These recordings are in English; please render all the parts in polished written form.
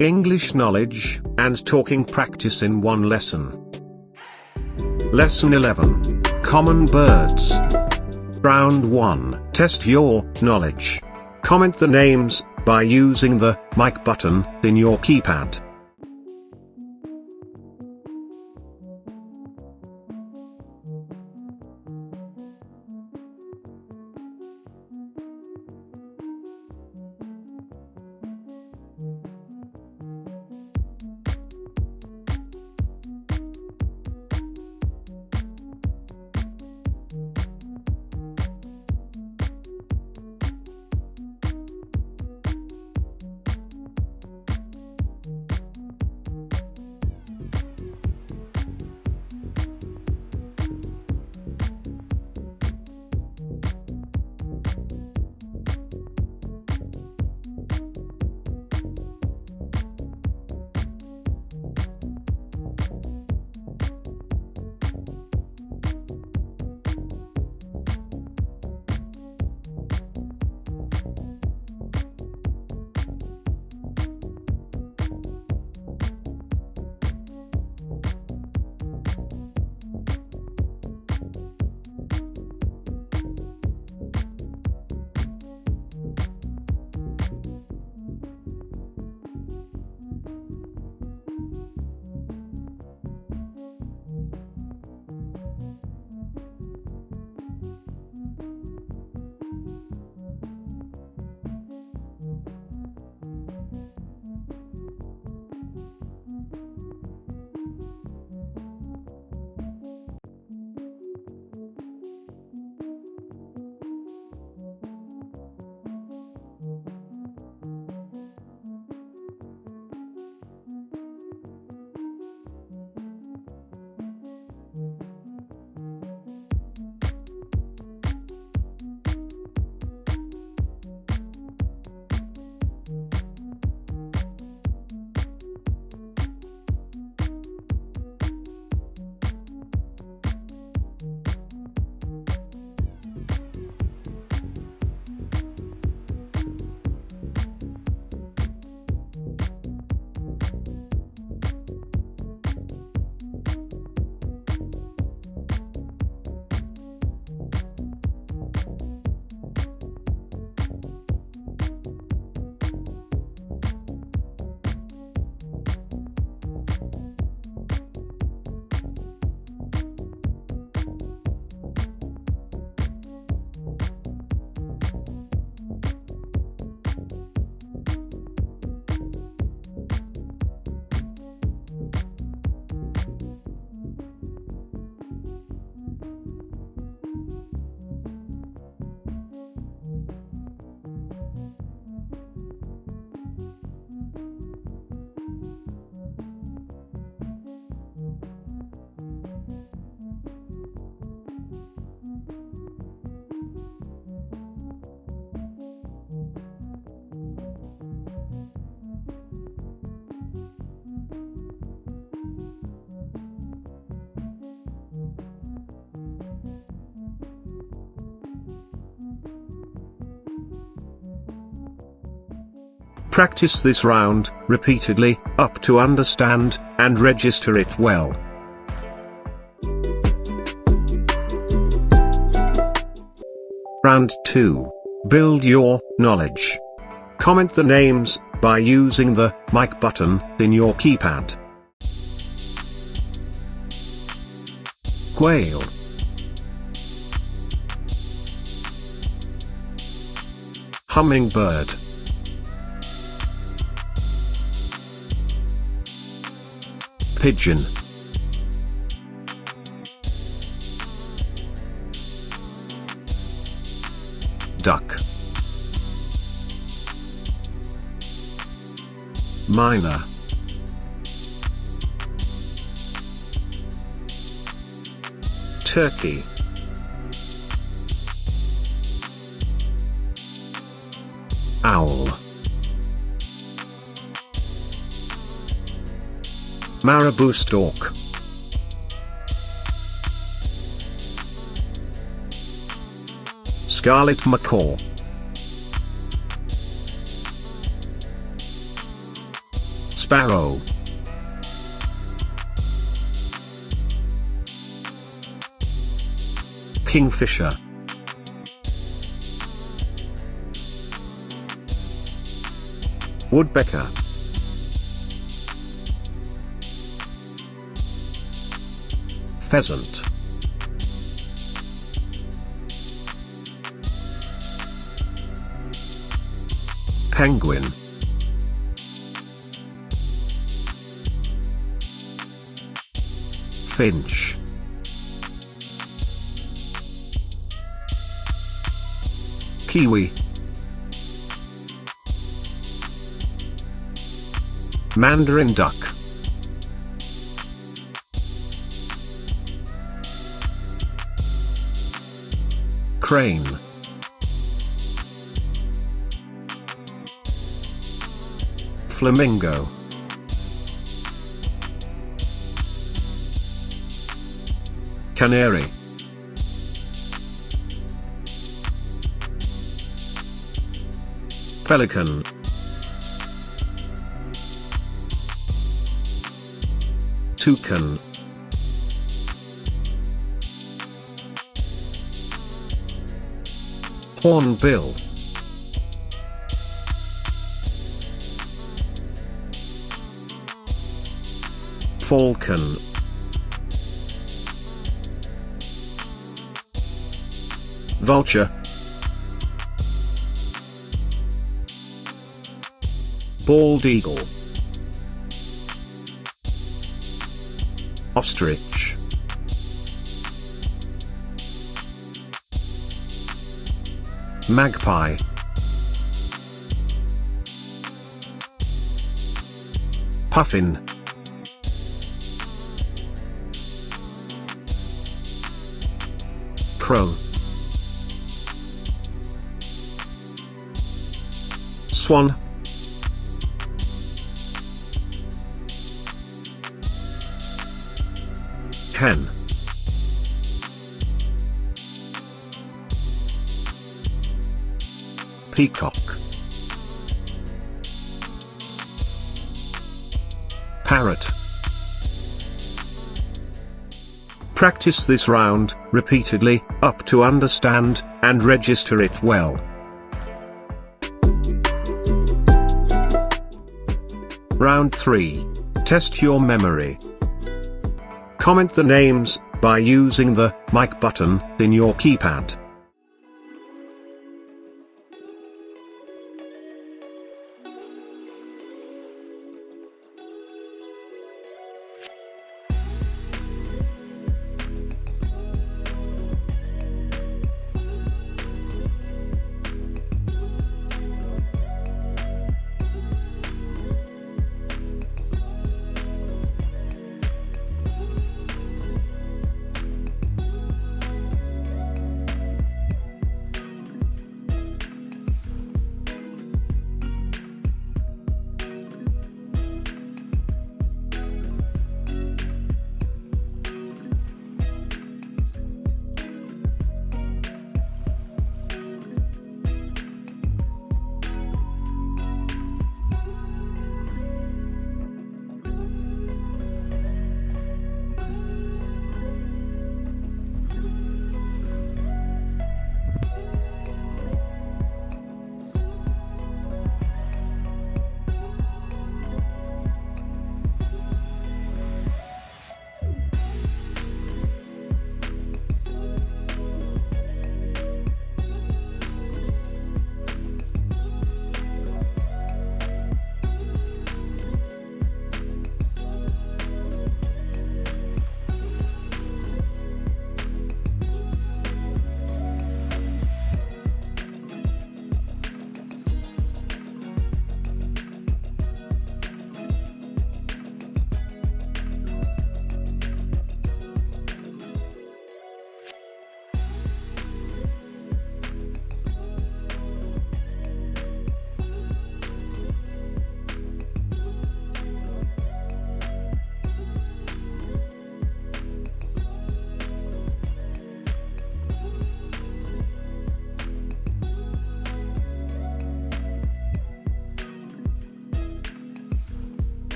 English knowledge and talking practice in one lesson. Lesson 11. Common birds. Round 1. Test your knowledge. Comment the names by using the mic button in your keypad. Practice this round repeatedly up to understand and register it well. Round 2. Build your knowledge. Comment the names by using the mic button in your keypad. Quail. Hummingbird. Pigeon. Duck. Myna. Turkey. Owl. Marabou stork. Scarlet macaw. sparrow, kingfisher, woodpecker, pheasant, penguin, finch, kiwi, mandarin duck, crane, flamingo, canary, pelican, toucan, hornbill, falcon, vulture, bald eagle, ostrich, magpie, puffin, crow, swan, hen, peacock, parrot. Practice this round repeatedly up to understand and register it well. Round 3. Test your memory. Comment the names by using the mic button in your keypad.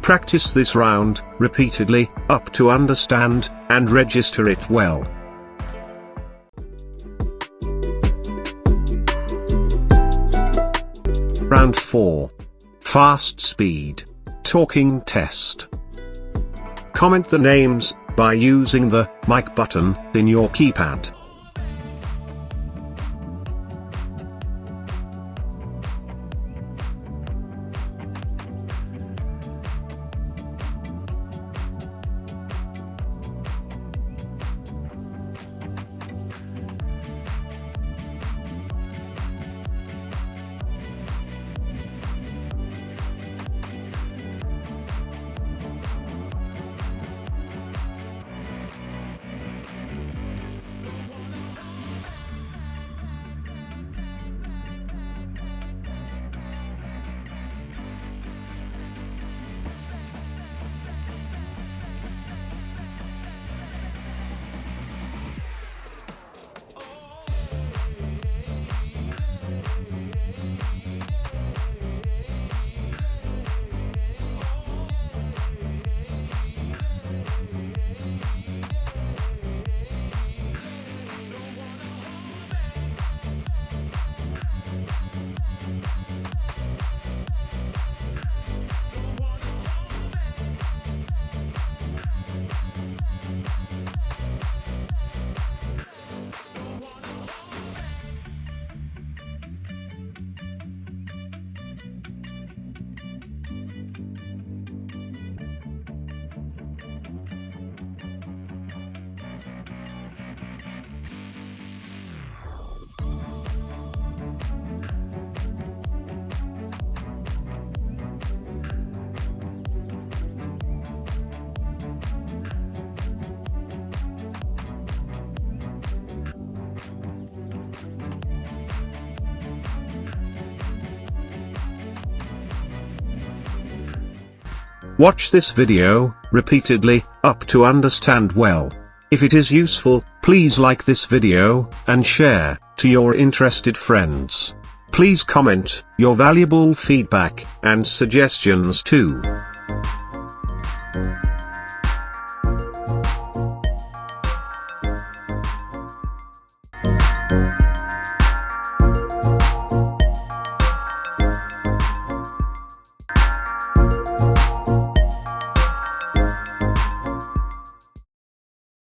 Practice this round repeatedly up to understand and register it well. Round 4. Fast speed talking test. Comment the names by using the mic button in your keypad. Watch this video repeatedly up to understand well. If it is useful, please like this video and share to your interested friends. Please comment your valuable feedback and suggestions too.